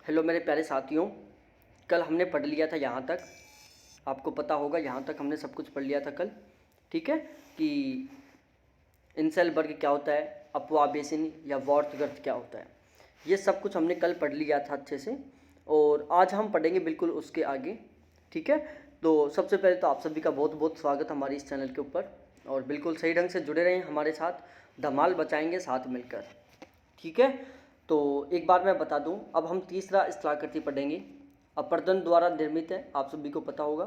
Hello मेरे प्यारे साथियों, कल हमने पढ़ लिया था यहाँ तक। आपको पता होगा यहाँ तक हमने सब कुछ पढ़ लिया था कल। ठीक है कि इंसेलबर्ग क्या होता है, अपवाह बेसिन या वॉर्टगर्थ क्या होता है, ये सब कुछ हमने कल पढ़ लिया था अच्छे से। और आज हम पढ़ेंगे बिल्कुल उसके आगे। ठीक है, तो सबसे पहले तो आप सभी का बहुत बहुत स्वागत हमारे इस चैनल के ऊपर, और बिल्कुल सही ढंग से जुड़े रहें हमारे साथ, धमाल बचाएंगे साथ मिलकर। ठीक है, तो एक बार मैं बता दूं, अब हम तीसरा स्थलाकृति पढ़ेंगे। अपर्दन द्वारा निर्मित है, आप सभी को पता होगा,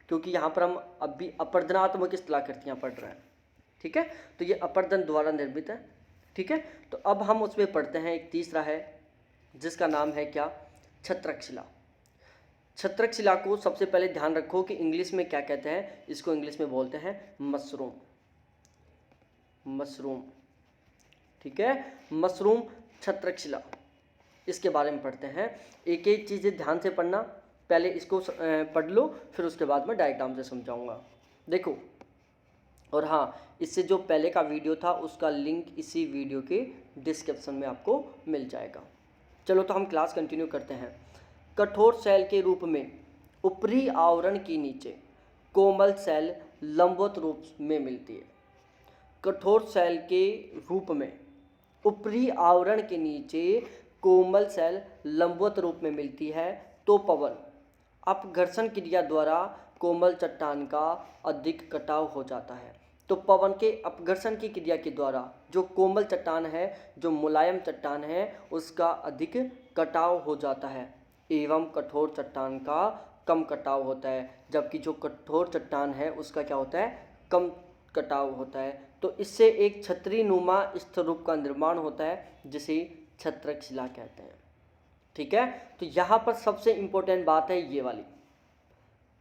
क्योंकि यहाँ पर हम अभी अपर्दनात्मक स्थलाकृतियाँ पढ़ रहे हैं। ठीक है, तो ये अपर्दन द्वारा निर्मित है। ठीक है, तो अब हम उसमें पढ़ते हैं, एक तीसरा है जिसका नाम है क्या, छत्रक शिला। छत्रक शिला को सबसे पहले ध्यान रखो कि इंग्लिश में क्या कहते हैं, इसको इंग्लिश में बोलते हैं मशरूम। मशरूम, ठीक है, मशरूम छत्रक शिला, इसके बारे में पढ़ते हैं। एक एक चीज़ें ध्यान से पढ़ना, पहले इसको पढ़ लो, फिर उसके बाद मैं डायग्राम से समझाऊंगा। देखो, और हाँ, इससे जो पहले का वीडियो था उसका लिंक इसी वीडियो के डिस्क्रिप्शन में आपको मिल जाएगा। चलो तो हम क्लास कंटिन्यू करते हैं। कठोर सेल के रूप में ऊपरी आवरण के नीचे कोमल सेल लंबवत रूप में मिलती है। कठोर सेल के रूप में ऊपरी आवरण के नीचे कोमल सेल लंबवत रूप में मिलती है, तो पवन अपघर्षण क्रिया द्वारा कोमल चट्टान का अधिक कटाव हो जाता है। तो पवन के अपघर्षण की क्रिया के द्वारा जो कोमल चट्टान है, जो मुलायम चट्टान है, उसका अधिक कटाव हो जाता है, एवं कठोर चट्टान का कम कटाव होता है, जबकि जो कठोर चट्टान है उसका क्या होता है, कम कटाव होता है। तो इससे एक छतरी नुमा स्थरूप का निर्माण होता है, जिसे छत्रक शिला कहते हैं। ठीक है, तो यहाँ पर सबसे इम्पोर्टेंट बात है ये वाली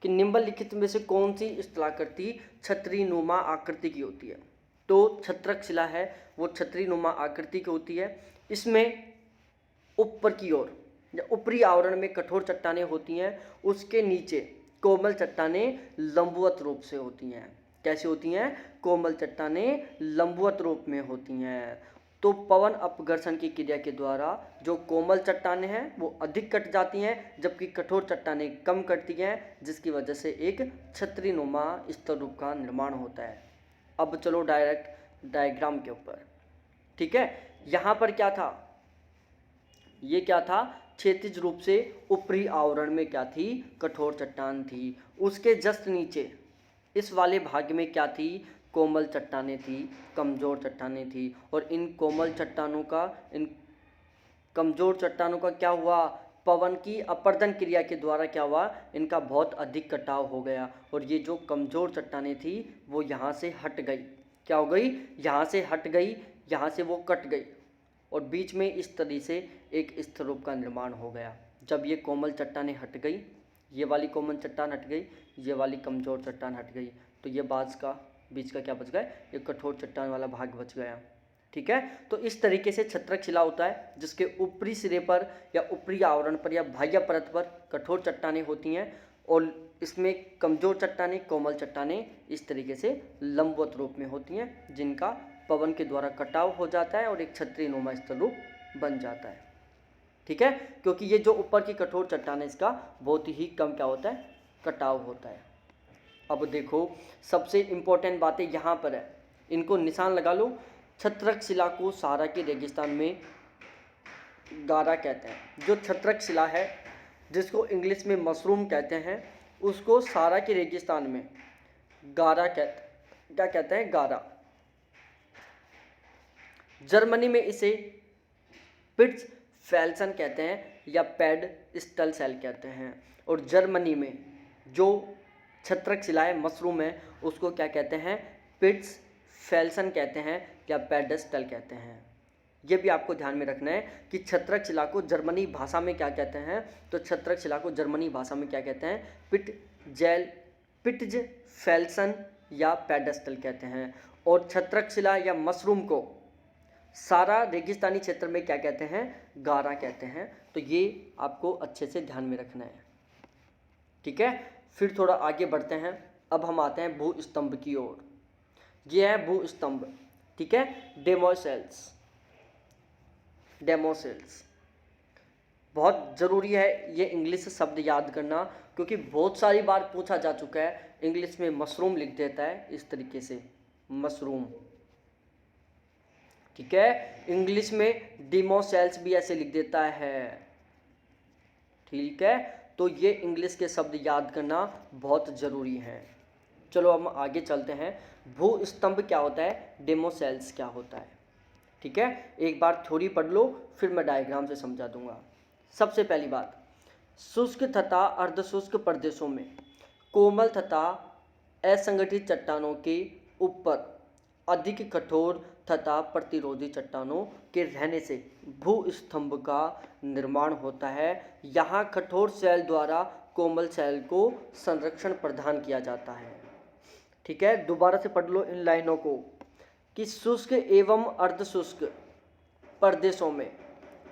कि निम्नलिखित में से कौन सी स्थलाकृति छतरी नुमा आकृति की होती है। तो छत्रक शिला है वो छतरी नुमा आकृति की होती है। इसमें ऊपर की ओर या ऊपरी आवरण में कठोर चट्टानें होती हैं, उसके नीचे कोमल चट्टानें लंबवत रूप से होती हैं। कैसे होती हैं, कोमल चट्टानें लंबवत रूप में होती हैं। तो पवन अपघर्षण की क्रिया के द्वारा जो कोमल चट्टानें हैं वो अधिक कट जाती हैं, जबकि कठोर चट्टानें कम कटती हैं, जिसकी वजह से एक छतरी नुमा स्थरूप का निर्माण होता है। अब चलो डायरेक्ट डायग्राम के ऊपर। ठीक है, यहाँ पर क्या था, ये क्या था, क्षैतिज रूप से ऊपरी आवरण में क्या थी, कठोर चट्टान थी। उसके जस्ट नीचे इस वाले भाग में क्या थी, कोमल चट्टानें थी, कमज़ोर चट्टानें थी। और इन कोमल चट्टानों का, इन कमज़ोर चट्टानों का क्या हुआ, पवन की अपर्दन क्रिया के द्वारा क्या हुआ, इनका बहुत अधिक कटाव हो गया, और ये जो कमज़ोर चट्टानें थी वो यहाँ से हट गई। क्या हो गई, यहाँ से हट गई, यहाँ से वो कट गई, और बीच में इस तरह से एक स्थरूप का निर्माण हो गया। जब ये कोमल चट्टानें हट गई, ये वाली कोमल चट्टान हट गई, ये वाली कमज़ोर चट्टान हट गई, तो ये बीच का क्या बच गया, ये कठोर चट्टान वाला भाग बच गया। ठीक है, तो इस तरीके से छत्रक शिला होता है, जिसके ऊपरी सिरे पर या ऊपरी आवरण पर या बाह्य परत पर कठोर चट्टानें होती हैं, और इसमें कमज़ोर चट्टानें, कोमल चट्टानें इस तरीके से लंबवत रूप में होती हैं, जिनका पवन के द्वारा कटाव हो जाता है और एक छतरी नुमा स्थरूप बन जाता है। ठीक है, क्योंकि ये जो ऊपर की कठोर चट्टान है, इसका बहुत ही कम क्या होता है, कटाव होता है। अब देखो, सबसे इम्पोर्टेंट बातें यहाँ पर है, इनको निशान लगा लो। छत्रक शिला को सहारा के रेगिस्तान में गारा कहते हैं। जो छत्रक शिला है, जिसको इंग्लिश में मशरूम कहते हैं, उसको सहारा के रेगिस्तान में गारा क्या कहते हैं, गारा। जर्मनी में इसे पिट्स फेल्सन कहते हैं या पैड स्टल सेल कहते हैं। और जर्मनी में जो छत्रक शिला है, मशरूम है, उसको क्या कहते हैं, पिट्स फेल्सन कहते हैं या पैडस्टल कहते हैं। ये भी आपको ध्यान में रखना है कि छत्रक शिला को जर्मनी भाषा में क्या कहते हैं। तो छत्रक शिला को जर्मनी भाषा में क्या कहते हैं, पिट्ज फेल्सन या पैडस्टल कहते हैं। और छत्रक शिला या मशरूम को सारा रेगिस्तानी क्षेत्र में क्या कहते हैं, गारा कहते हैं। तो ये आपको अच्छे से ध्यान में रखना है। ठीक है, फिर थोड़ा आगे बढ़ते हैं। अब हम आते हैं भूस्तंभ की ओर। ये है भूस्तंभ। ठीक है, डेमोसेल्स। बहुत ज़रूरी है ये इंग्लिश शब्द याद करना, क्योंकि बहुत सारी बार पूछा जा चुका है। इंग्लिश में मशरूम लिख देता है इस तरीके से, मशरूम, ठीक है। इंग्लिश में डिमोसेल्स भी ऐसे लिख देता है, ठीक है। तो ये इंग्लिश के शब्द याद करना बहुत ज़रूरी है। चलो हम आगे चलते हैं। भूस्तंभ क्या होता है, डेमोसेल्स क्या होता है, ठीक है। एक बार थ्योरी पढ़ लो, फिर मैं डायग्राम से समझा दूंगा। सबसे पहली बात, शुष्क तथा अर्धशुष्क प्रदेशों में कोमल तथा असंगठित चट्टानों के ऊपर अधिक कठोर तथा प्रतिरोधी चट्टानों के रहने से भूस्तंभ का निर्माण होता है। यहाँ कठोर शैल द्वारा कोमल शैल को संरक्षण प्रदान किया जाता है, ठीक है। दोबारा से पढ़ लो इन लाइनों को कि शुष्क एवं अर्धशुष्क प्रदेशों में,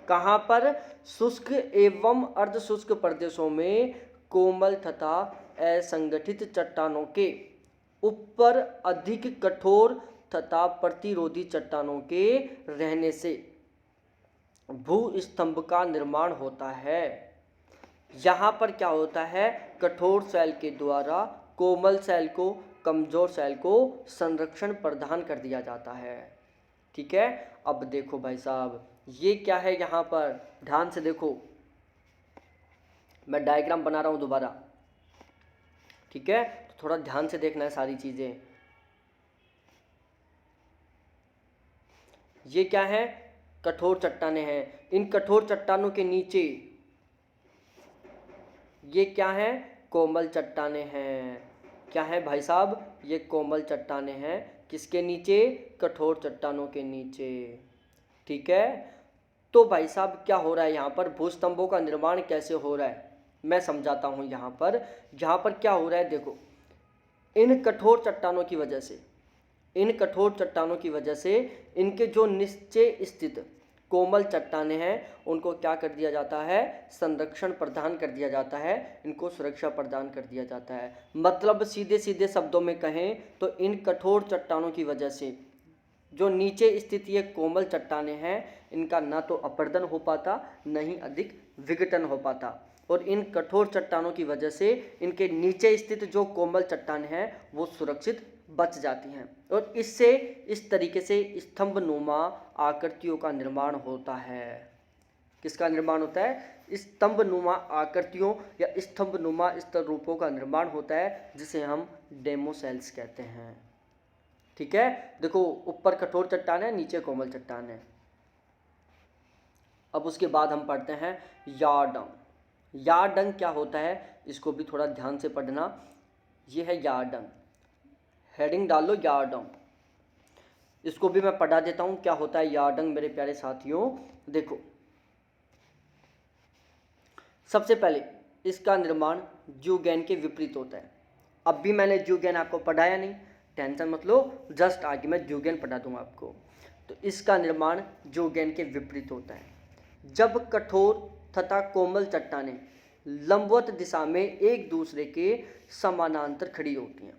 कहाँ पर, शुष्क एवं अर्धशुष्क प्रदेशों में कोमल तथा असंगठित चट्टानों के ऊपर अधिक कठोर तथा प्रतिरोधी चट्टानों के रहने से भूस्तंभ का निर्माण होता है। यहाँ पर क्या होता है, कठोर शैल के द्वारा कोमल शैल को, कमजोर शैल को संरक्षण प्रदान कर दिया जाता है, ठीक है। अब देखो भाई साहब, ये क्या है, यहाँ पर ध्यान से देखो, मैं डायग्राम बना रहा हूँ दोबारा, ठीक है। तो थोड़ा ध्यान से देखना है सारी चीज़ें। ये क्या है, कठोर चट्टानें हैं। इन कठोर चट्टानों के नीचे ये क्या है, कोमल चट्टानें हैं। क्या है भाई साहब, ये कोमल चट्टानें हैं। किसके नीचे, कठोर चट्टानों के नीचे, ठीक है। तो भाई साहब क्या हो रहा है यहाँ पर, भूस्तंभों का निर्माण कैसे हो रहा है, मैं समझाता हूँ। यहाँ पर क्या हो रहा है, देखो, इन कठोर चट्टानों की वजह से, इन कठोर चट्टानों की वजह से इनके जो नीचे स्थित कोमल चट्टानें हैं उनको क्या कर दिया जाता है, संरक्षण प्रदान कर दिया जाता है, इनको सुरक्षा प्रदान कर दिया जाता है। मतलब सीधे सीधे शब्दों में कहें तो इन कठोर चट्टानों की वजह से जो नीचे स्थित ये कोमल चट्टानें हैं, इनका ना तो अपर्दन हो पाता, न ही अधिक विघटन हो पाता। और इन कठोर चट्टानों की वजह से इनके नीचे स्थित जो कोमल चट्टानें हैं वो सुरक्षित बच जाती हैं, और इससे इस तरीके से स्तंभ नुमा आकृतियों का निर्माण होता है। किसका निर्माण होता है, स्तंभ नुमा आकृतियों या स्तंभ नुमा स्तर रूपों का निर्माण होता है, जिसे हम डेमोसेल्स कहते हैं, ठीक है। देखो, ऊपर कठोर चट्टान है, नीचे कोमल चट्टान है। अब उसके बाद हम पढ़ते हैं यार्डंग। यार्डंग क्या होता है, इसको भी थोड़ा ध्यान से पढ़ना। ये है यार्डंग, हेडिंग डाल लो यार्डंग। इसको भी मैं पढ़ा देता हूँ क्या होता है यार्डंग मेरे प्यारे साथियों। देखो, सबसे पहले इसका निर्माण ज़्यूगेन के विपरीत होता है। अब भी मैंने ज़्यूगेन आपको पढ़ाया नहीं, टेंशन मत लो, जस्ट आगे मैं ज़्यूगेन पढ़ा दूंगा आपको। तो इसका निर्माण ज़्यूगेन के विपरीत होता है। जब कठोर तथा कोमल चट्टानें लंबवत दिशा में एक दूसरे के समानांतर खड़ी होती हैं।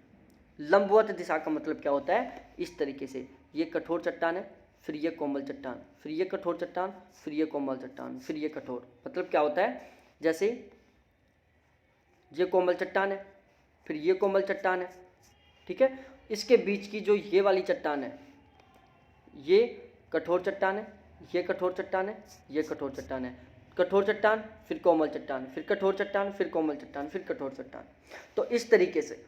लंबवत दिशा का मतलब क्या होता है, इस तरीके से, ये कठोर चट्टान है, फिर ये कोमल चट्टान, फिर ये कठोर चट्टान, फिर ये कोमल चट्टान, फिर ये कठोर। मतलब क्या होता है, जैसे ये कोमल चट्टान है, फिर ये कोमल चट्टान है, ठीक है। इसके बीच की जो ये वाली चट्टान है, ये कठोर चट्टान है, ये कठोर चट्टान है, ये कठोर चट्टान है। कठोर चट्टान, फिर कोमल चट्टान, फिर कठोर चट्टान, फिर कोमल चट्टान, फिर कठोर चट्टान। तो इस तरीके से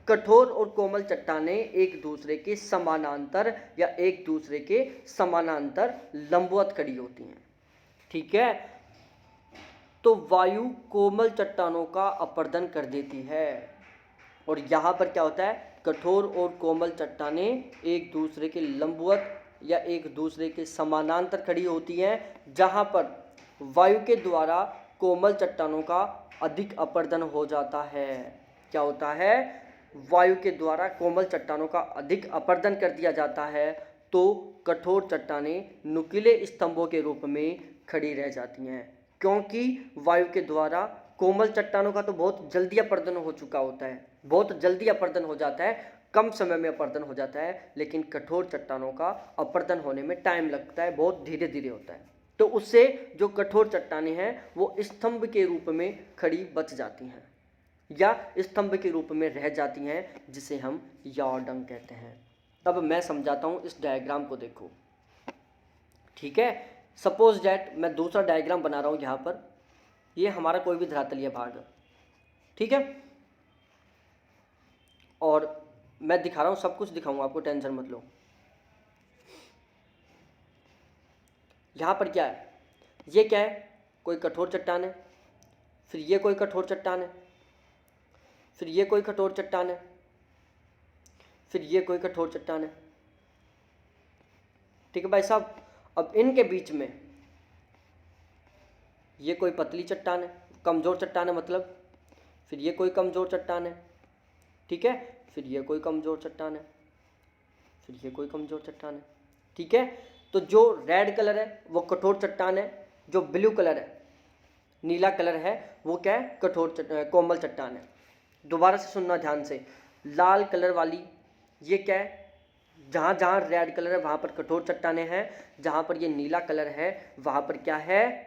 कठोर और कोमल चट्टानें एक दूसरे के समानांतर या एक दूसरे के समानांतर लंबवत खड़ी होती हैं, ठीक है। तो वायु कोमल चट्टानों का अपर्दन कर देती है, और यहाँ पर क्या होता है, कठोर और कोमल चट्टानें एक दूसरे के लंबवत या एक दूसरे के समानांतर खड़ी होती हैं, जहाँ पर वायु के द्वारा कोमल चट्टानों का अधिक अपर्दन हो जाता है। क्या होता है, वायु के द्वारा कोमल चट्टानों का अधिक अपर्दन कर दिया जाता है, तो कठोर चट्टानें नुकीले स्तंभों के रूप में खड़ी रह जाती हैं, क्योंकि वायु के द्वारा कोमल चट्टानों का तो बहुत जल्दी अपर्दन हो चुका होता है, बहुत जल्दी अपर्दन हो जाता है, कम समय में अपर्दन हो जाता है। लेकिन कठोर चट्टानों का अपर्दन होने में टाइम लगता है, बहुत धीरे धीरे होता है, तो उससे जो कठोर चट्टानें हैं वो स्तंभ के रूप में खड़ी बच जाती हैं या स्तंभ के रूप में रह जाती हैं, जिसे हम याओडंग कहते हैं। तब मैं समझाता हूँ, इस डायग्राम को देखो, ठीक है। सपोज डैट मैं दूसरा डायग्राम बना रहा हूँ यहाँ पर, ये हमारा कोई भी धरातलीय भाग है, ठीक है, और मैं दिखा रहा हूँ, सब कुछ दिखाऊंगा आपको, टेंशन मत लो। यहाँ पर क्या है, ये क्या है, कोई कठोर चट्टान है, फिर ये कोई कठोर चट्टान है, फिर ये कोई कठोर चट्टान है, फिर ये कोई कठोर चट्टान है, ठीक है भाई साहब। अब इनके बीच में ये कोई पतली चट्टान है, कमज़ोर चट्टान है मतलब, फिर ये कोई कमज़ोर चट्टान है, ठीक है, फिर ये कोई कमज़ोर चट्टान है, फिर ये कोई कमज़ोर चट्टान है, ठीक है। तो जो रेड कलर है वो कठोर चट्टान है, जो ब्लू कलर है, नीला कलर है, वो क्या है, कोमल चट्टान है। दोबारा से सुनना ध्यान से, लाल कलर वाली ये क्या है, जहाँ जहाँ रेड कलर है वहाँ पर कठोर चट्टानें हैं, जहाँ पर ये नीला कलर है वहाँ पर क्या है,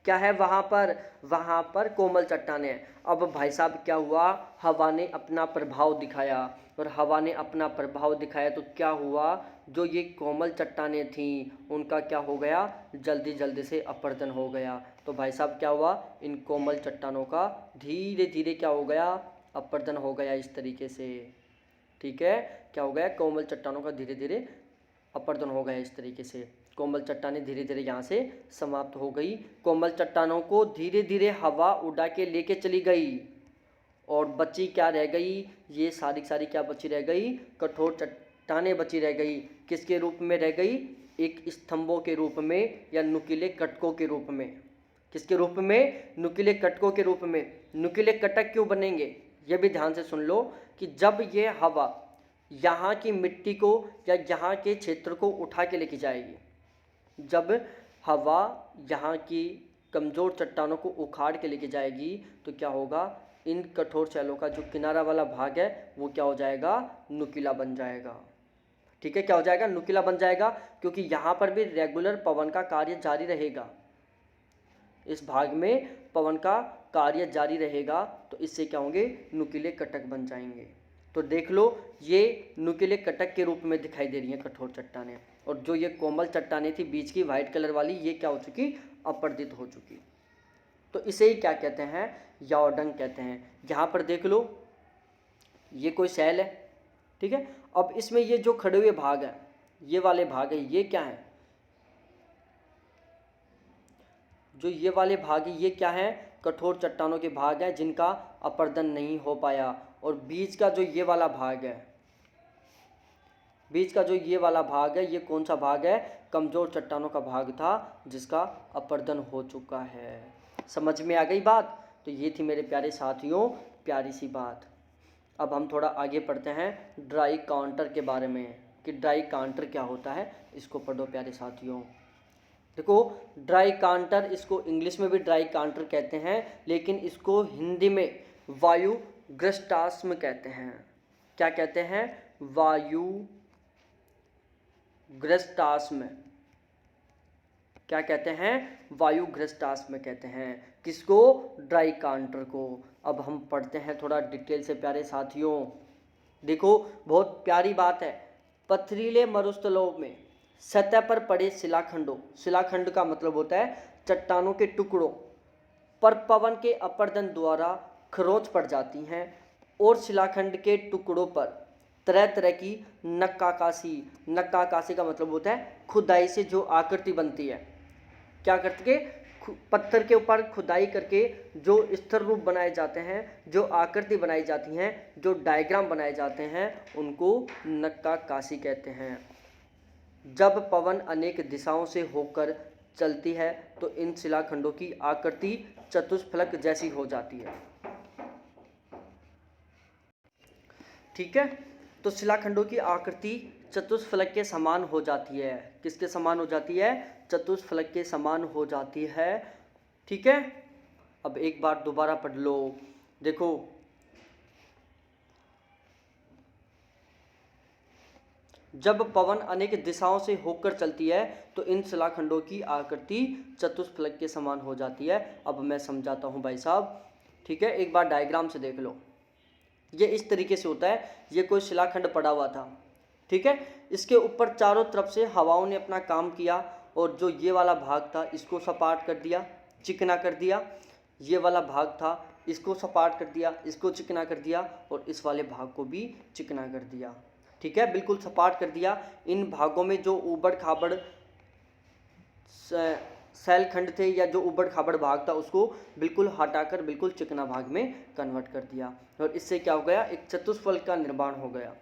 वहाँ पर कोमल चट्टानें हैं। अब भाई साहब क्या हुआ, हवा ने अपना प्रभाव दिखाया, और हवा ने अपना प्रभाव दिखाया तो क्या हुआ, जो ये कोमल चट्टानें थीं उनका क्या हो गया, जल्दी जल्दी से अपरदन हो गया। तो भाई साहब क्या हुआ, इन कोमल चट्टानों का धीरे धीरे क्या हो गया, अपरदन हो गया इस तरीके से, ठीक है। क्या हो गया, कोमल चट्टानों का धीरे धीरे अपरदन हो गया इस तरीके से, कोमल चट्टानें धीरे धीरे यहाँ से समाप्त हो गई। कोमल चट्टानों को धीरे धीरे हवा उड़ा के लेके चली गई, और बची क्या रह गई, ये सारी सारी क्या बची रह गई, कठोर चट्टानें बची रह गई। किसके रूप में रह गई, एक स्तंभों के रूप में या नुकीले कटकों के रूप में। किसके रूप में, नुकीले कटकों के रूप में। नुकीले कटक क्यों बनेंगे, ये भी ध्यान से सुन लो, कि जब ये हवा यहाँ की मिट्टी को या यहाँ के क्षेत्र को उठा के लेके जाएगी, जब हवा यहाँ की कमज़ोर चट्टानों को उखाड़ के लेके जाएगी, तो क्या होगा, इन कठोर शैलों का जो किनारा वाला भाग है वो क्या हो जाएगा, नुकीला बन जाएगा, ठीक है। क्या हो जाएगा, नुकीला बन जाएगा, क्योंकि यहाँ पर भी रेगुलर पवन का कार्य जारी रहेगा, इस भाग में पवन का कार्य जारी रहेगा, तो इससे क्या होंगे, नुकीले कटक बन जाएंगे। तो देख लो, ये नुकीले कटक के रूप में दिखाई दे रही हैं कठोर चट्टानें, और जो ये कोमल चट्टानें थी बीच की वाइट कलर वाली, ये क्या हो चुकी, अपरदित हो चुकी। तो इसे ही क्या कहते हैं, याओडंग कहते हैं। यहाँ पर देख लो, ये कोई शैल है, ठीक है। अब इसमें ये जो खड़े हुए भाग है, ये वाले भाग है, ये क्या है, जो ये वाले भाग है ये क्या है, कठोर चट्टानों के भाग हैं जिनका अपरदन नहीं हो पाया। और बीच का जो ये वाला भाग है, बीच का जो ये वाला भाग है, ये कौन सा भाग है, कमज़ोर चट्टानों का भाग था जिसका अपरदन हो चुका है। समझ में आ गई बात। तो ये थी मेरे प्यारे साथियों प्यारी सी बात। अब हम थोड़ा आगे पढ़ते हैं ड्राई काउंटर के बारे में, कि ड्राई काउंटर क्या होता है, इसको पढ़ो प्यारे साथियों। देखो, ड्राई काउंटर, इसको इंग्लिश में भी ड्राई काउंटर कहते हैं, लेकिन इसको हिंदी में वायुग्रस्टाश्म कहते हैं। क्या कहते हैं, वायुग्रस्टाश्म। क्या कहते हैं, वायुग्रस्टाश्म कहते हैं। किसको, ड्राई काउंटर को। अब हम पढ़ते हैं थोड़ा डिटेल से प्यारे साथियों। देखो, बहुत प्यारी बात है। पथरीले मरुस्थलों में सतह पर पड़े शिलाखंडों, शिलाखंड का मतलब होता है चट्टानों के टुकड़ों पर पवन के अपरदन द्वारा खरोंच पड़ जाती हैं, और शिलाखंड के टुकड़ों पर तरह तरह की नक्काकाशी, नक्काकाशी का मतलब होता है खुदाई से जो आकृति बनती है। क्या करके, पत्थर के ऊपर खुदाई करके जो स्थिर रूप बनाए जाते हैं, जो आकृति बनाई जाती हैं, जो डायग्राम बनाए जाते हैं, उनको नक्काकाशी कहते हैं। जब पवन अनेक दिशाओं से होकर चलती है तो इन शिलाखंडों की आकृति चतुष्फलक जैसी हो जाती है, ठीक है। तो शिलाखंडों की आकृति चतुष्फलक के समान हो जाती है। किसके समान हो जाती है, चतुष्फलक के समान हो जाती है, ठीक है। अब एक बार दोबारा पढ़ लो। देखो, जब पवन अनेक दिशाओं से होकर चलती है तो इन शिलाखंडों की आकृति चतुष्फलक के समान हो जाती है। अब मैं समझाता हूँ भाई साहब, ठीक है, एक बार डायग्राम से देख लो। ये इस तरीके से होता है, ये कोई शिलाखंड पड़ा हुआ था, ठीक है, इसके ऊपर चारों तरफ से हवाओं ने अपना काम किया और जो ये वाला भाग था इसको सपाट कर दिया, चिकना कर दिया, ये वाला भाग था इसको सपाट कर दिया, इसको चिकना कर दिया और इस वाले भाग को भी चिकना कर दिया, ठीक है, बिल्कुल सपाट कर दिया। इन भागों में जो ऊबड़ खाबड़ सैलखंड थे या जो ऊबड़ खाबड़ भाग था उसको बिल्कुल हटाकर बिल्कुल चिकना भाग में कन्वर्ट कर दिया और इससे क्या हो गया, एक चतुष्फलक का निर्माण हो गया,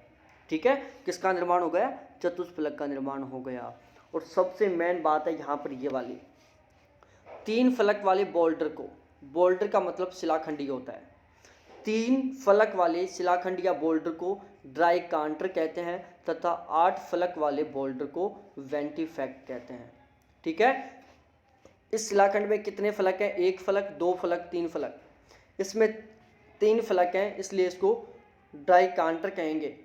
ठीक है। किसका निर्माण हो गया, चतुष्फलक का निर्माण हो गया। और सबसे मेन बात है यहाँ पर ये वाली 3 फलक वाले बोल्डर को, बोल्डर का मतलब शिलाखंडी होता है, 3 फलक वाले शिलाखंड या बोल्डर को ड्राई कांटर कहते हैं तथा 8 फलक वाले बोल्डर को वेंटिफैक्ट कहते हैं, ठीक है। इस शिलाखंड में कितने फलक हैं, 1 फलक, 2 फलक, 3 फलक। इसमें 3 फलक हैं इसलिए इसको ड्राई कांटर कहेंगे।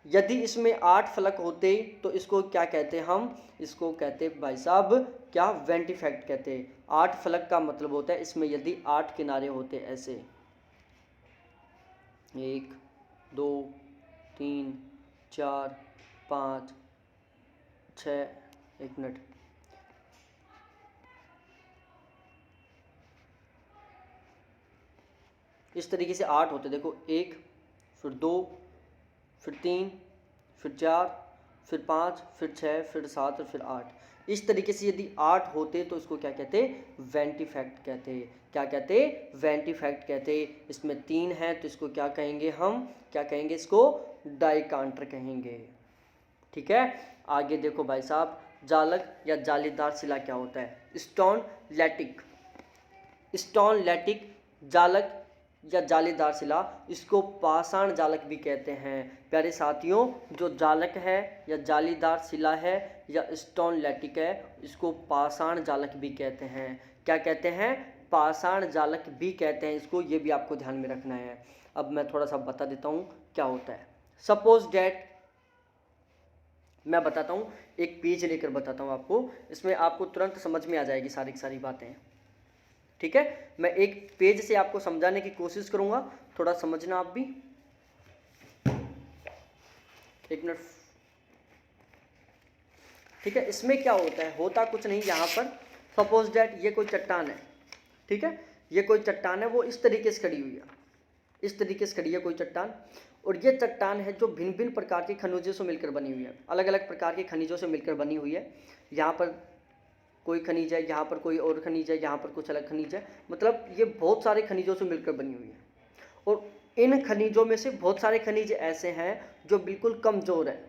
यदि इसमें 8 फलक होते तो इसको क्या कहते, हम इसको कहते भाई साहब क्या, वेंटिफैक्ट कहते। 8 फलक का मतलब होता है इसमें यदि 8 किनारे होते, ऐसे 1 2 3 4 5 6, 1 मिनट, इस तरीके से 8 होते, देखो 1 फिर 2 फिर 3 फिर 4 फिर 5 फिर 6 फिर 7 और फिर 8, इस तरीके से यदि 8 होते तो इसको क्या कहते, वेंटिफैक्ट कहते। क्या कहते, वेंटिफैक्ट कहते। इसमें 3 हैं तो इसको क्या कहेंगे, हम क्या कहेंगे, इसको डाई कांटर कहेंगे, ठीक है। आगे देखो भाई साहब, जालक या जालीदार शिला क्या होता है, स्टोन लैटिक, स्टोन लैटिक जालक या जालीदार शिला, इसको पाषाण जालक भी कहते हैं। प्यारे साथियों, जो जालक है या जालीदार शिला है या स्टोन लैटिक है, इसको पाषाण जालक भी कहते हैं। क्या कहते हैं, पाषाण जालक भी कहते हैं इसको, ये भी आपको ध्यान में रखना है। अब मैं थोड़ा सा बता देता हूँ क्या होता है। सपोज डैट, मैं बताता हूँ, एक पेज लेकर बताता हूँ आपको, इसमें आपको तुरंत समझ में आ जाएगी सारी की सारी बातें, ठीक है। मैं एक पेज से आपको समझाने की कोशिश करूंगा, थोड़ा समझना आप भी, 1 मिनट, ठीक है। इसमें क्या होता है, होता कुछ नहीं, यहाँ पर सपोज डैट ये कोई चट्टान है, ठीक है, ये कोई चट्टान है, वो इस तरीके से खड़ी हुई है, इस तरीके से खड़ी है कोई चट्टान, और ये चट्टान है जो भिन्न भिन्न प्रकार के खनिजों से मिलकर बनी हुई है, अलग अलग प्रकार के खनिजों से मिलकर बनी हुई है। यहाँ पर कोई खनिज है, यहाँ पर कोई और खनिज है, यहाँ पर कुछ अलग खनिज है, मतलब ये बहुत सारे खनिजों से मिलकर बनी हुई है। और इन खनिजों में से बहुत सारे खनिज ऐसे हैं जो बिल्कुल कमज़ोर है,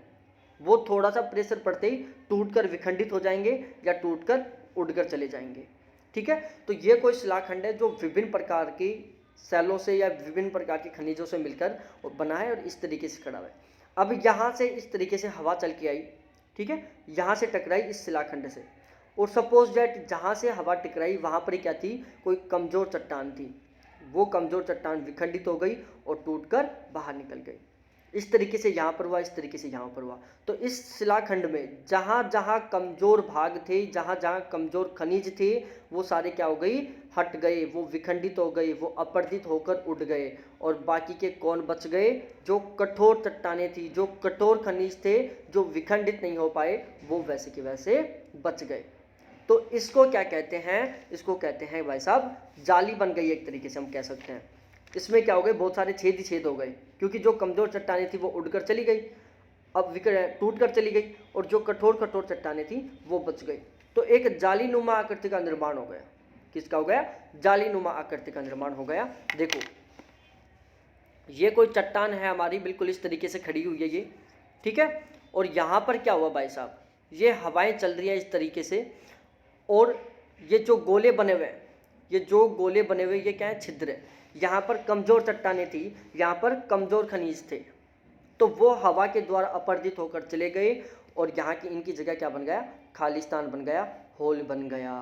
वो थोड़ा सा प्रेशर पड़ते ही टूटकर विखंडित हो जाएंगे या टूटकर उड़कर चले जाएंगे, ठीक है। तो ये कोई शिलाखंड है जो विभिन्न प्रकार की सेलों से या विभिन्न प्रकार के खनिजों से मिलकर बना है और इस तरीके से खड़ा है। अब यहाँ से इस तरीके से हवा चल के आई, ठीक है, यहाँ से टकराई इस शिलाखंड से, और सपोज डैट जहाँ से हवा टकराई वहाँ पर क्या थी, कोई कमज़ोर चट्टान थी, वो कमज़ोर चट्टान विखंडित हो गई और टूटकर बाहर निकल गई। इस तरीके से यहाँ पर हुआ, इस तरीके से यहाँ पर हुआ। तो इस शिलाखंड में जहाँ जहाँ कमज़ोर भाग थे, जहाँ जहाँ कमज़ोर खनिज थे, वो सारे क्या हो गई, हट गए, वो विखंडित हो गए, वो अपरदित होकर उड़ गए, और बाकी के कौन बच गए, जो कठोर चट्टानें थी, जो कठोर खनिज थे, जो विखंडित नहीं हो पाए, वो वैसे के वैसे बच गए। तो इसको क्या कहते हैं, इसको कहते हैं भाई साहब जाली बन गई, एक तरीके से हम कह सकते हैं। इसमें क्या हो गए, बहुत सारे छेद ही छेद हो गए, क्योंकि जो कमज़ोर चट्टानें थी वो उड़कर चली गई, अब टूट कर चली गई, और जो कठोर कठोर चट्टानें थी वो बच गई। तो एक जालीनुमा आकृति का निर्माण हो गया। किसका हो गया, जालीनुमा आकृति का निर्माण हो गया। देखो ये कोई चट्टान है हमारी, बिल्कुल इस तरीके से खड़ी हुई है ये, ठीक है। और यहाँ पर क्या हुआ भाई साहब, ये हवाएं चल रही हैं इस तरीके से, और ये जो गोले बने हुए हैं, ये जो गोले बने हुए ये क्या है, छिद्र है। यहाँ पर कमज़ोर चट्टानें थी, यहाँ पर कमज़ोर खनिज थे, तो वो हवा के द्वारा अपरदित होकर चले गए, और यहाँ की इनकी जगह क्या बन गया, खालिस्तान बन गया, होल बन गया।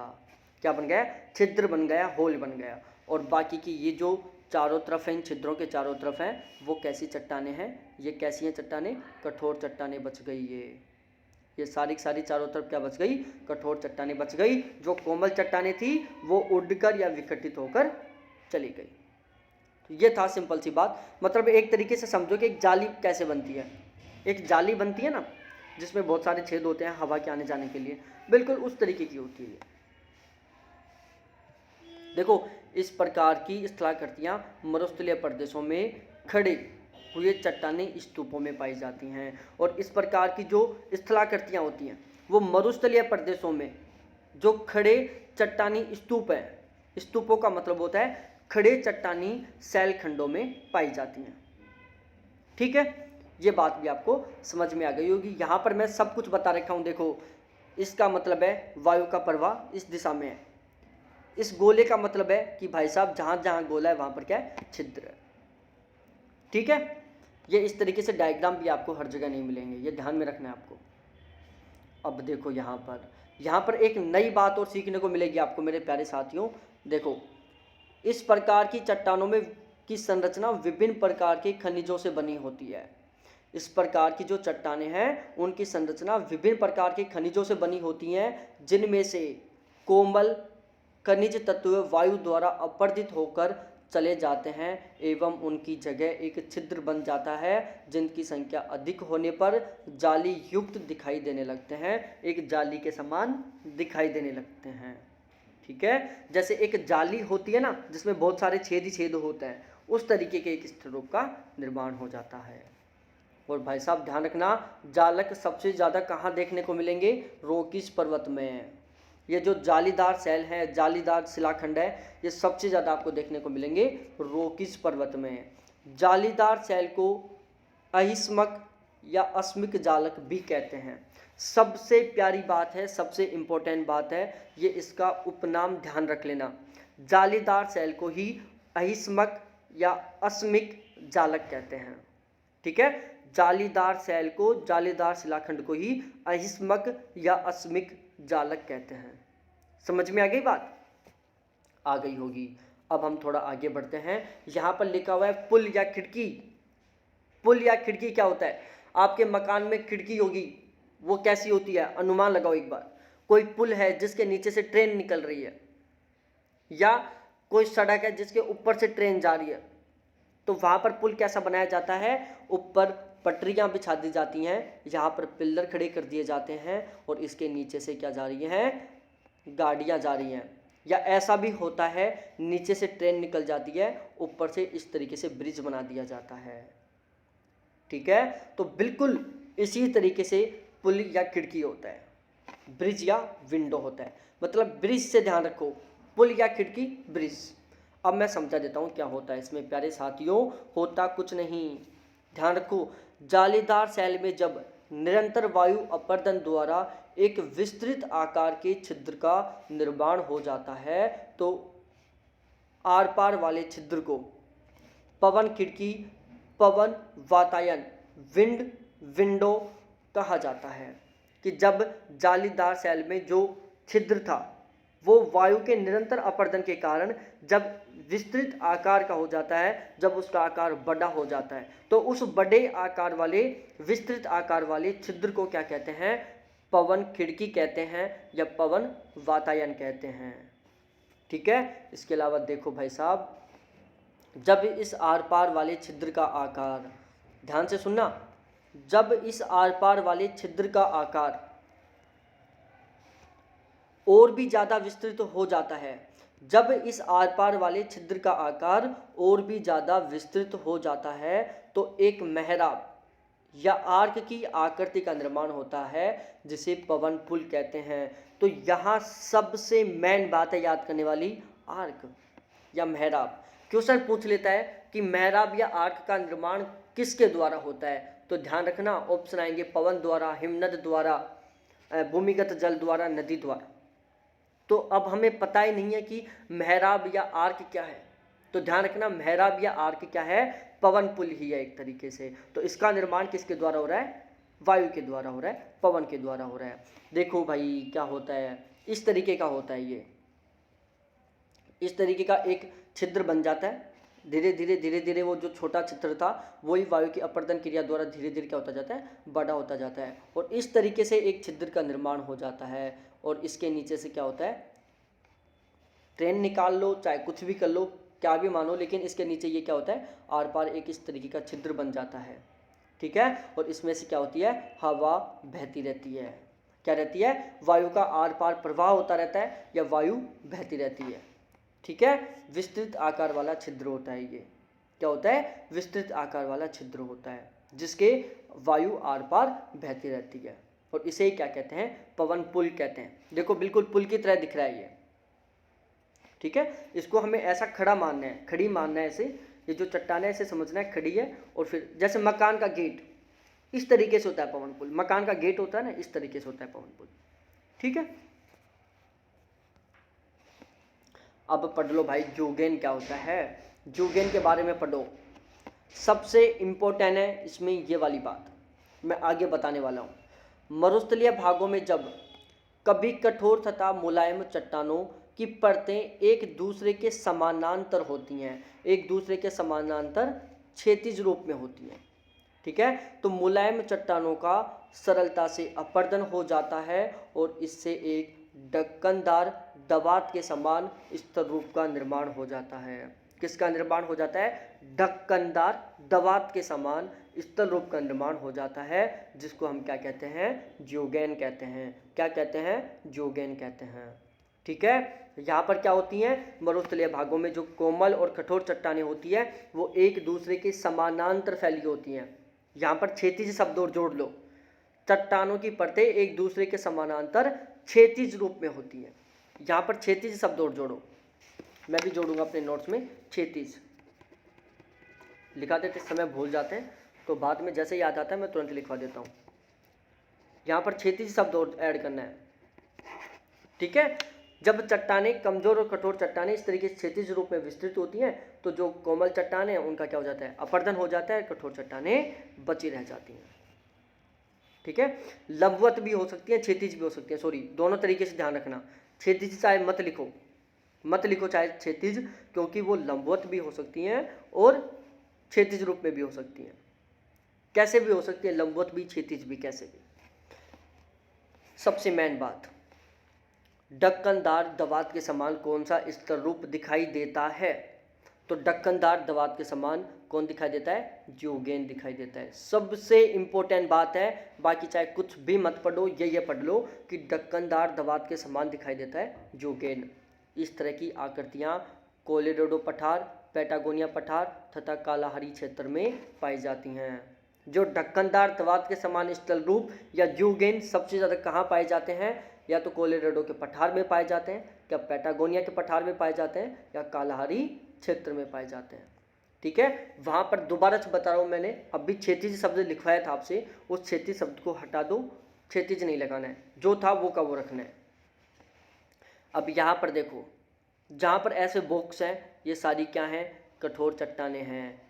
क्या बन गया, छिद्र बन गया, होल बन गया। और बाकी की ये जो चारों तरफ हैं, इन छिद्रों के चारों तरफ हैं, वो कैसी चट्टानें हैं, ये कैसी हैं चट्टानें, कठोर चट्टानें बच गई ये, ये सारी की सारी चारों तरफ क्या बच गई, कठोर चट्टानें बच गई। जो कोमल चट्टानें थी वो उड़कर या विघटित होकर चली गई। तो ये था सिंपल सी बात। मतलब एक तरीके से समझो कि एक जाली कैसे बनती है। एक जाली बनती है ना जिसमें बहुत सारे छेद होते हैं हवा के आने जाने के लिए, बिल्कुल उस तरीके की होती है। देखो इस प्रकार की स्थलाकृतियां मरुस्थलीय प्रदेशों में खड़े हुए चट्टानी स्तूपों में पाई जाती हैं। और इस प्रकार की जो स्थलाकृतियां होती हैं वो मरुस्थलीय प्रदेशों में जो खड़े चट्टानी स्तूप हैं, स्तूपों का मतलब होता है खड़े चट्टानी शैल खंडों में पाई जाती हैं। ठीक है, ये बात भी आपको समझ में आ गई होगी। यहाँ पर मैं सब कुछ बता रखा हूँ। देखो इसका मतलब है वायु का प्रवाह इस दिशा में है। इस गोले का मतलब है कि भाई साहब जहाँ जहाँ गोला है वहाँ पर क्या है, छिद्र है। ठीक है, ये इस तरीके से डायग्राम भी आपको हर जगह नहीं मिलेंगे, ये ध्यान में रखना है आपको। अब देखो यहाँ पर एक नई बात और सीखने को मिलेगी आपको मेरे प्यारे साथियों। देखो इस प्रकार की चट्टानों में की संरचना विभिन्न प्रकार के खनिजों से बनी होती है। इस प्रकार की जो चट्टानें हैं उनकी संरचना विभिन्न प्रकार के खनिजों से बनी होती हैं, जिनमें से कोमल खनिज तत्व वायु द्वारा अपरदित होकर चले जाते हैं एवं उनकी जगह एक छिद्र बन जाता है, जिनकी संख्या अधिक होने पर जाली युक्त दिखाई देने लगते हैं, एक जाली के समान दिखाई देने लगते हैं। ठीक है, जैसे एक जाली होती है ना जिसमें बहुत सारे छेद ही छेद होते हैं, उस तरीके के एक स्थलरूप का निर्माण हो जाता है। और भाई साहब ध्यान रखना, जालक सबसे ज़्यादा कहाँ देखने को मिलेंगे, रोकीज पर्वत में। ये जो जालीदार शैल है, जालीदार शिलाखंड है, ये सबसे ज़्यादा आपको देखने को मिलेंगे रोकीज पर्वत में। जालीदार शैल को अहिस्मक या अस्मिक जालक भी कहते हैं। सबसे प्यारी बात है, सबसे इम्पोर्टेंट बात है, ये इसका उपनाम ध्यान रख लेना। जालीदार शैल को ही अहिस्मक या अस्मिक जालक कहते हैं। ठीक है, जालीदार शैल को, जालीदार शिलाखंड को ही अहिस्मक या अस्मिक जालक कहते हैं। समझ में आ गई बात? आ गई होगी। अब हम थोड़ा आगे बढ़ते हैं। यहाँ पर लिखा हुआ है पुल या खिड़की। पुल या खिड़की क्या होता है? आपके मकान में खिड़की होगी, वो कैसी होती है, अनुमान लगाओ एक बार। कोई पुल है जिसके नीचे से ट्रेन निकल रही है, या कोई सड़क है जिसके ऊपर से ट्रेन जा रही है, तो वहाँ पर पुल कैसा बनाया जाता है? ऊपर पटरियाँ बिछा दी जाती हैं, यहाँ पर पिल्लर खड़े कर दिए जाते हैं और इसके नीचे से क्या जा रही हैं, गाड़ियाँ जा रही हैं। या ऐसा भी होता है नीचे से ट्रेन निकल जाती है, ऊपर से इस तरीके से ब्रिज बना दिया जाता है। ठीक है, तो बिल्कुल इसी तरीके से पुल या खिड़की होता है, ब्रिज या विंडो होता है। मतलब ब्रिज से ध्यान रखो, पुल या खिड़की, ब्रिज। अब मैं समझा देता हूँ क्या होता है इसमें प्यारे साथियों। होता कुछ नहीं, ध्यान रखो। जालीदार शैल में जब निरंतर वायु अपर्दन द्वारा एक विस्तृत आकार के छिद्र का निर्माण हो जाता है, तो आर पार वाले छिद्र को पवन खिड़की, पवन वातायन, विंड, विंडो कहा जाता है। कि जब जालीदार शैल में जो छिद्र था वो वायु के निरंतर अपर्दन के कारण जब विस्तृत आकार का हो जाता है, जब उसका आकार बड़ा हो जाता है, तो उस बड़े आकार वाले, विस्तृत आकार वाले छिद्र को क्या कहते हैं? पवन खिड़की कहते हैं या पवन वातायन कहते हैं। ठीक है, इसके अलावा देखो भाई साहब, जब इस आर पार वाले छिद्र का आकार, ध्यान से सुनना, जब इस आर पार वाले छिद्र का आकार और भी ज़्यादा विस्तृत हो जाता है, जब इस आर पार वाले छिद्र का आकार और भी ज़्यादा विस्तृत हो जाता है, तो एक मेहराब या आर्क की आकृति का निर्माण होता है, जिसे पवन पुल कहते हैं। तो यहाँ सबसे मेन बात है याद करने वाली, आर्क या मेहराब। क्वेश्चन पूछ लेता है कि मेहराब या आर्क का निर्माण किसके द्वारा होता है, तो ध्यान रखना ऑप्शन आएंगे पवन द्वारा, हिमनद द्वारा, भूमिगत जल द्वारा, नदी द्वारा। तो अब हमें पता ही नहीं है कि मेहराब या आर्क क्या है, तो ध्यान रखना मेहराब या आर्क क्या है? पवन पुल ही है एक तरीके से। तो इसका निर्माण किसके द्वारा हो रहा है? वायु के द्वारा हो रहा है, पवन के द्वारा हो रहा है। देखो भाई क्या होता है, इस तरीके का होता है ये, इस तरीके का एक छिद्र बन जाता है धीरे धीरे वो जो छोटा छिद्र था वही वायु की अपर्दन क्रिया द्वारा धीरे धीरे क्या होता जाता है, बड़ा होता जाता है, और इस तरीके से एक छिद्र का निर्माण हो जाता है। और इसके नीचे से क्या होता है, ट्रेन निकाल लो चाहे कुछ भी कर लो, क्या भी मानो, लेकिन इसके नीचे ये क्या होता है, आर पार एक इस तरीके का छिद्र बन जाता है। ठीक है, और इसमें से क्या होती है, हवा बहती रहती है। क्या रहती है, वायु का आर पार प्रवाह होता रहता है या वायु बहती रहती है। ठीक है, विस्तृत आकार वाला छिद्र होता है ये। क्या होता है, विस्तृत आकार वाला छिद्र होता है जिसके वायु आर पार बहती रहती है, और इसे क्या कहते हैं, पवन पुल कहते हैं। देखो बिल्कुल पुल की तरह दिख रहा है ये। ठीक है, इसको हमें ऐसा खड़ा मानना है, खड़ी मानना है, ऐसे ये जो चट्टान है ऐसे समझना है खड़ी है, और फिर जैसे मकान का गेट इस तरीके से होता है पवन पुल, मकान का गेट होता है ना, इस तरीके से होता है पवन पुल। ठीक है, अब पढ़ लो भाई जूगेन क्या होता है, जूगेन के बारे में पढ़ो। सबसे इंपॉर्टेंट है इसमें ये वाली बात मैं आगे बताने वाला हूँ। मरुस्थलीय भागों में जब कभी कठोर तथा मुलायम चट्टानों की परतें एक दूसरे के समानांतर होती हैं, एक दूसरे के समानांतर क्षैतिज रूप में होती हैं। ठीक है, तो मुलायम चट्टानों का सरलता से अपर्दन हो जाता है और इससे एक ढक्कनदार दवात के समान स्तर रूप का निर्माण हो जाता है। किसका निर्माण हो जाता है, ढक्कनदार दवात के समान स्तर रूप का निर्माण हो जाता है, जिसको हम क्या कहते हैं, ज्योगेन कहते हैं। क्या कहते हैं, ज्योगेन कहते हैं। ठीक है, यहाँ पर क्या होती हैं, मरुस्थलीय भागों में जो कोमल और कठोर चट्टानें होती है वो एक दूसरे के समानांतर फैली होती हैं। यहाँ पर क्षैतिज शब्द और जोड़ लो, चट्टानों की परतें एक दूसरे के समानांतर क्षैतिज रूप में होती हैं। यहाँ पर क्षैतिज शब्द और जोड़ो, मैं भी जोड़ूंगा अपने नोट्स में, क्षैतिज लिखा देते समय भूल जाते हैं, तो बाद में जैसे याद आता है मैं तुरंत लिखवा देता हूँ। यहाँ पर क्षैतिज शब्द और ऐड करना है। ठीक है, जब चट्टानें कमजोर और कठोर चट्टानें इस तरीके से क्षैतिज रूप में विस्तृत होती हैं तो जो कोमल चट्टानें हैं उनका क्या हो जाता है, अपर्दन हो जाता है, कठोर चट्टानें बची रह जाती हैं। ठीक है, लंबवत भी हो सकती है, क्षैतिज भी हो सकती है, सॉरी दोनों तरीके से ध्यान रखना। क्षैतिज चाहे मत लिखो चाहे क्षैतिज, क्योंकि वो लंबवत भी हो सकती हैं और क्षैतिज रूप में भी हो सकती हैं। कैसे भी हो सकती है, लंबवत भी क्षैतिज भी, कैसे भी। सबसे मेन बात, ढक्कनदार दवात के समान कौन सा स्तर रूप दिखाई देता है, तो ढक्कनदार दवात के समान कौन दिखाई देता है, ज्योगेन दिखाई देता है। सबसे इंपॉर्टेंट बात है, बाकी चाहे कुछ भी मत पढ़ो, ये पढ़ लो कि ढक्कनदार दवात के समान दिखाई देता है ज्योगेन। इस तरह की आकृतियाँ कोलोराडो पठार, पैटागोनिया पठार तथा कालाहारी क्षेत्र में पाई जाती हैं। जो ढक्कनदार दवात के समान स्थल रूप या ज्योगेन सबसे ज़्यादा कहाँ पाए जाते हैं, या तो कोलोराडो के पठार में पाए जाते हैं, या पैटागोनिया के पठार में पाए जाते हैं, या कालाहारी क्षेत्र में पाए जाते हैं। ठीक है, वहाँ पर दोबारा से बता रहा हूँ, मैंने अभी क्षैतिज शब्द लिखवाया था आपसे, उस क्षैतिज शब्द को हटा दो, क्षैतिज नहीं लगाना है, जो था वो का वो रखना है। अब यहाँ पर देखो, जहाँ पर ऐसे बॉक्स हैं ये सारी क्या हैं, कठोर चट्टानें हैं।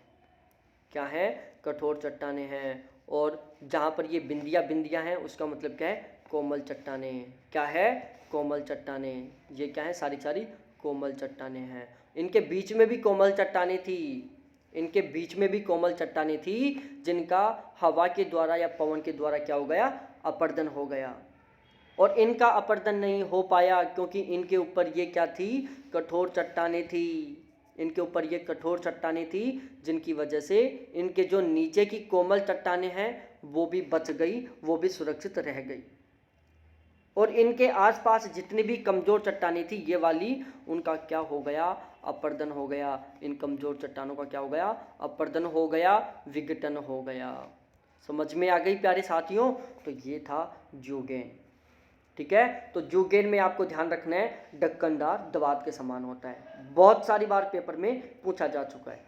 क्या है, कठोर चट्टानें हैं। और जहाँ पर ये बिंदियाँ हैं उसका मतलब क्या है, कोमल चट्टानें। क्या है, कोमल चट्टानें। ये क्या है, सारी सारी कोमल चट्टानें हैं। इनके बीच में भी कोमल चट्टानें थी, इनके बीच में भी कोमल चट्टानें थी जिनका हवा के द्वारा या पवन के द्वारा क्या हो गया, अपर्दन हो गया। और इनका अपर्दन नहीं हो पाया क्योंकि इनके ऊपर ये क्या थी, कठोर चट्टानें थी। इनके ऊपर ये कठोर चट्टानें थी जिनकी वजह से इनके जो नीचे की कोमल चट्टानें हैं वो भी बच गई, वो भी सुरक्षित रह गई। और इनके आसपास जितनी भी कमज़ोर चट्टानें थी ये वाली, उनका क्या हो गया, अपर्दन हो गया। इन कमज़ोर चट्टानों का क्या हो गया, अपर्दन हो गया, विघटन हो गया। समझ में आ गई प्यारे साथियों, तो ये था ज्योगेन। ठीक है, तो ज्योगेन में आपको ध्यान रखना है ढक्कनदार दवात के समान होता है, बहुत सारी बार पेपर में पूछा जा चुका है।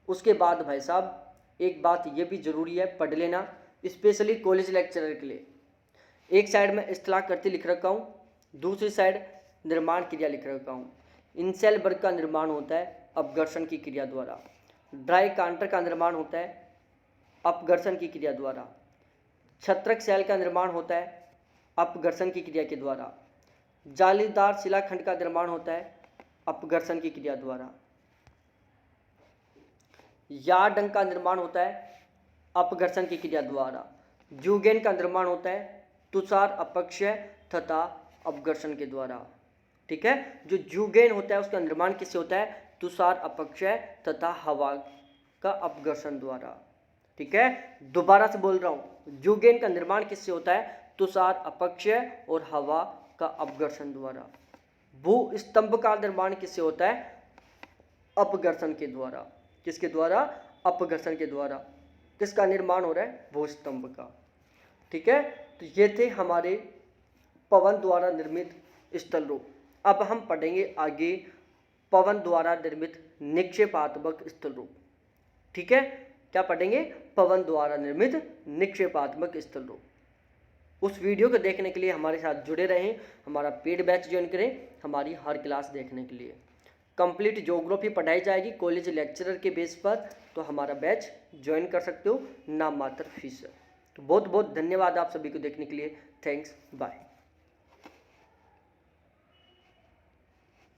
उसके बाद भाई साहब एक बात ये भी ज़रूरी है, पढ़ लेना, स्पेशली कॉलेज लेक्चरर के लिए। एक साइड में स्थलाकृति लिख रखा हूँ, दूसरी साइड निर्माण क्रिया लिख रखा हूँ। इंसेल वर्ग का निर्माण होता है अपघर्षण की क्रिया द्वारा, ड्राई कांटर का निर्माण होता है अपघर्षण की क्रिया द्वारा, छत्रक सेल का निर्माण होता है अपघर्षण की क्रिया के द्वारा, जालीदार शिलाखंड का निर्माण होता है अपघर्षण की क्रिया द्वारा, यार्डंग का निर्माण होता है अपघर्षण की क्रिया द्वारा। जूगेन का निर्माण होता है तुषार अपक्षय तथा अपघर्षण के द्वारा। ठीक है, जो जूगेन होता है उसका निर्माण किससे होता है? तुषार अपक्षय तथा हवा का अपघर्षण द्वारा। ठीक है, दोबारा से बोल रहा हूँ, जूगेन का निर्माण किससे होता है? तुषार अपक्षय और हवा का अपघर्षण द्वारा। भूस्तंभ का निर्माण किससे होता है? अपघर्षण के द्वारा। किसके द्वारा? अपघर्षण के द्वारा। किसका निर्माण हो रहा है? भूस्तंभ का। ठीक है, तो ये थे हमारे पवन द्वारा निर्मित स्थल रूप। अब हम पढ़ेंगे आगे पवन द्वारा निर्मित निक्षेपात्मक स्थल रूप। ठीक है, क्या पढ़ेंगे? पवन द्वारा निर्मित निक्षेपात्मक स्थल रूप। उस वीडियो को देखने के लिए हमारे साथ जुड़े रहें, हमारा पेड बैच ज्वाइन करें हमारी हर क्लास देखने के लिए। कंप्लीट ज्योग्राफी पढ़ाई जाएगी कॉलेज लेक्चरर के बेस पर, तो हमारा बैच ज्वाइन कर सकते हो, नाम मात्र फीस है। तो बहुत बहुत धन्यवाद आप सभी को देखने के लिए। Thanks, bye.